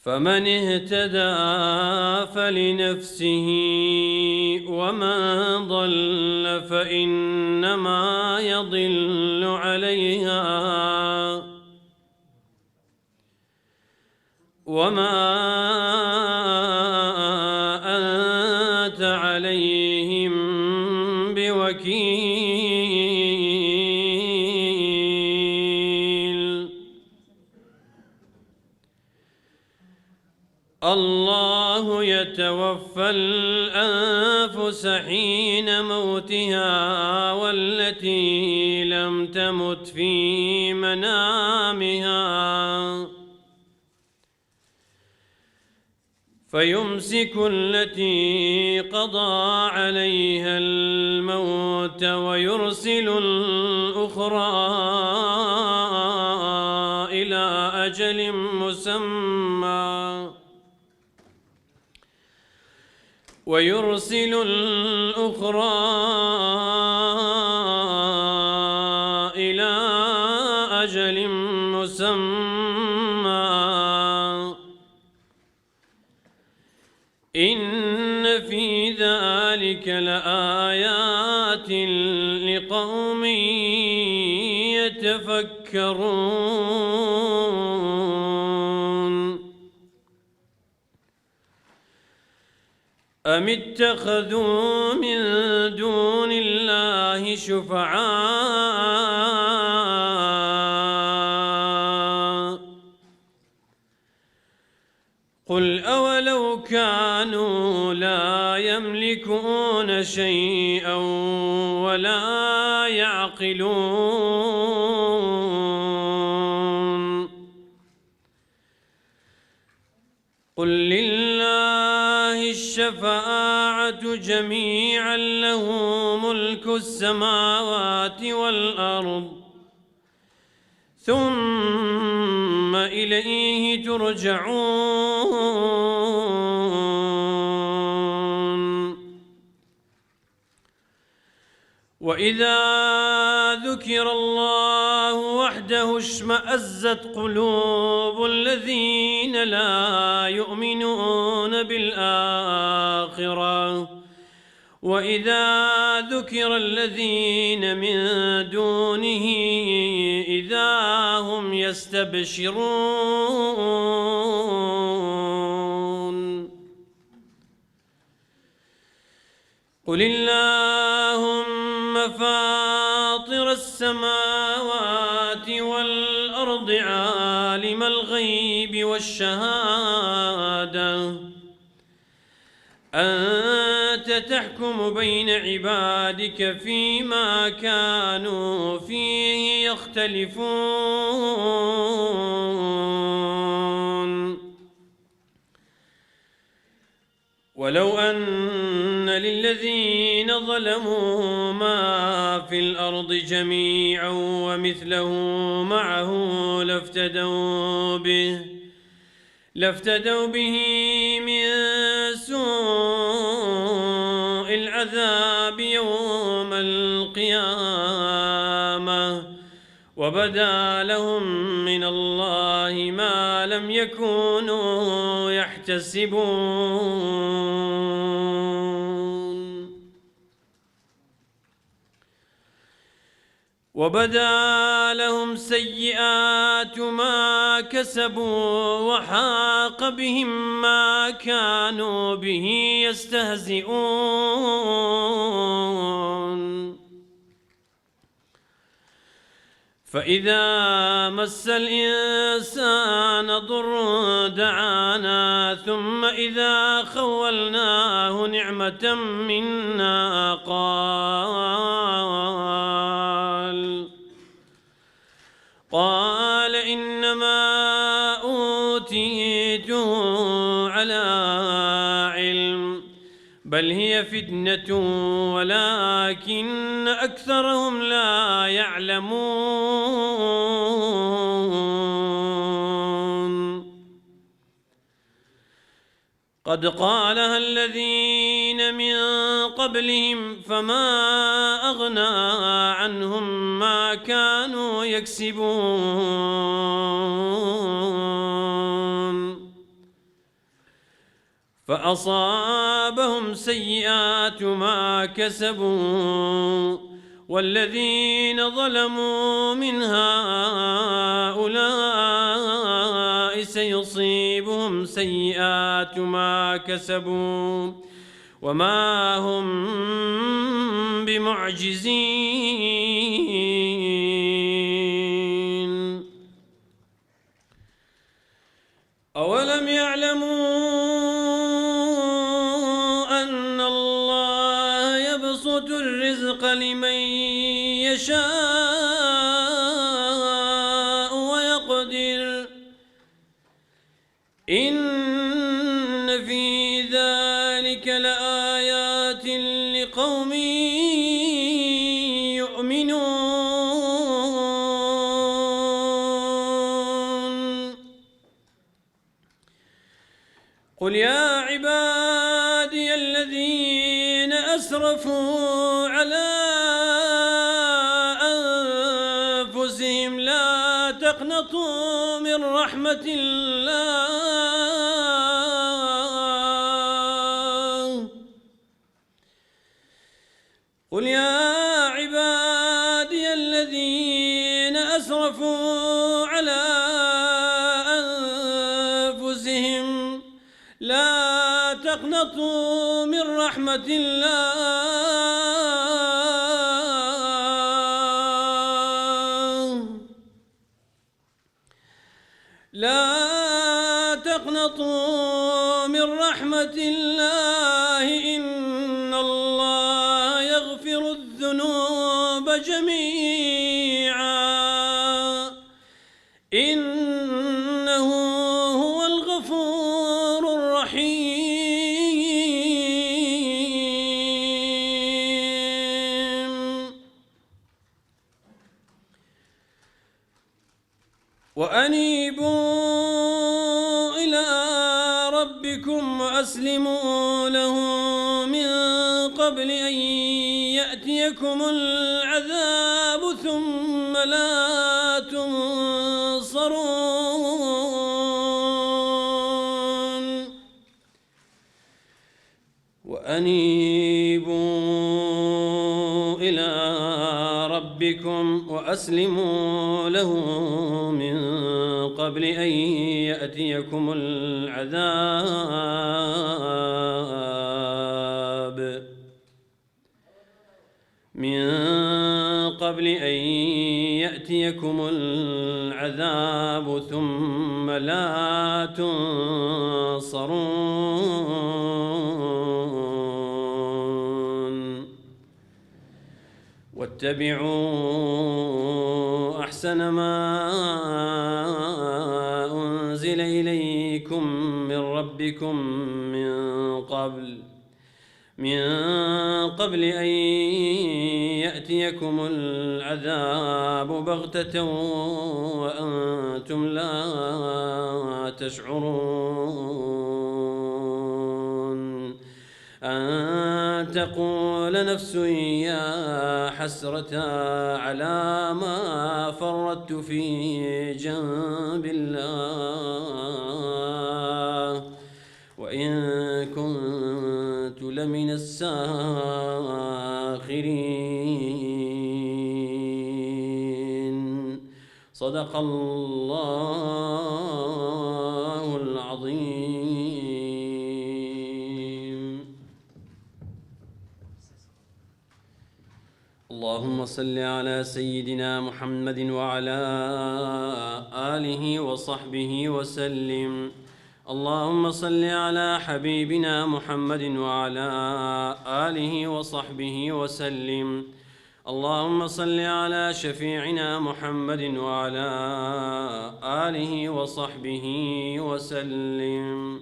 فمن اهتدى فلنفسه ومن ضل فإنما يضل عليها وما أنت عليهم بوكيل. الله يتوفى الأنفس حين موتها والتي لم تمت في منامها فيمسك التي قضى عليها الموت ويرسل الأخرى إلى أجل مسمى إن في ذلك لآيات لقوم يتفكرون. أم اتخذوا من دون الله شفعاء قل أولو كانوا لا يملكون شيئا ولا يعقلون قل لله الشفاعة جميعا له ملك السماوات والأرض ثم إليه ترجعون. وإذا ذكر الله وحده اشمأزت قلوب الذين لا يؤمنون بالآخرة وإذا ذكر الذين من دونه إذا هم يستبشرون. قل اللهم فاطر السماوات والأرض عالم الغيب والشهادة أنت تحكم بين عبادك فيما كانوا فيه يختلفون. ولو أن للذين ظلموا ما في الأرض جميعا ومثله معه لافتدوا به من سوء العذاب يوم القيامة وبدا لهم من الله ما لم يكونوا يحتسبون. وبدا لهم سيئات ما كسبوا وحاق بهم ما كانوا به يستهزئون. فإذا مس الإنسان ضر دعانا ثم إذا خولناه نعمة منا قال إنما أوتيته على علم بل هي فتنة ولكن أكثرهم لا يعلمون. قد قالها الذين من قبلهم فما أغنى عنهم ما كانوا يكسبون. فأصابهم سيئات ما كسبوا والذين ظلموا من هؤلاء سيصيبهم سيئات ما كسبوا وما هم بمعجزين. أولم يعلموا أن الله يبسط الرزق لمن يشاء ويقدر إن في ذلك لآيات لقوم يؤمنون. قل يا عبادي الذين أسرفوا على أنفسهم لا تقنطوا من رحمة الله. قل يا عبادي الذين أسرفوا على أنفسهم لا تقنطوا من رحمة الله. لا تقنطوا من رحمة الله إن الله يغفر الذنوب جميعا إنه هو الغفور الرحيم. وأنيبوا إلى ربكم وأسلموا له من قبل أن يأتيكم العذاب ثم لا تنصرون. وأنيبوا إلى ربكم وأسلموا له من قبل أن يأتيكم العذاب ثم لا تنصرون. واتبعوا أحسن ما أنزل إليكم من ربكم من قبل أن يأتيكم العذاب بغتة وأنتم لا تشعرون. أن تقول نفس يا حسرة على ما فرطت في جنب الله وإن كنت لمن الساخرين. صدق الله العظيم. اللهم صل على سيدنا محمد وعلى آله وصحبه وسلم. اللهم صل على حبيبنا محمد وعلى آله وصحبه وسلم. اللهم صل على شفيعنا محمد وعلى آله وصحبه وسلم.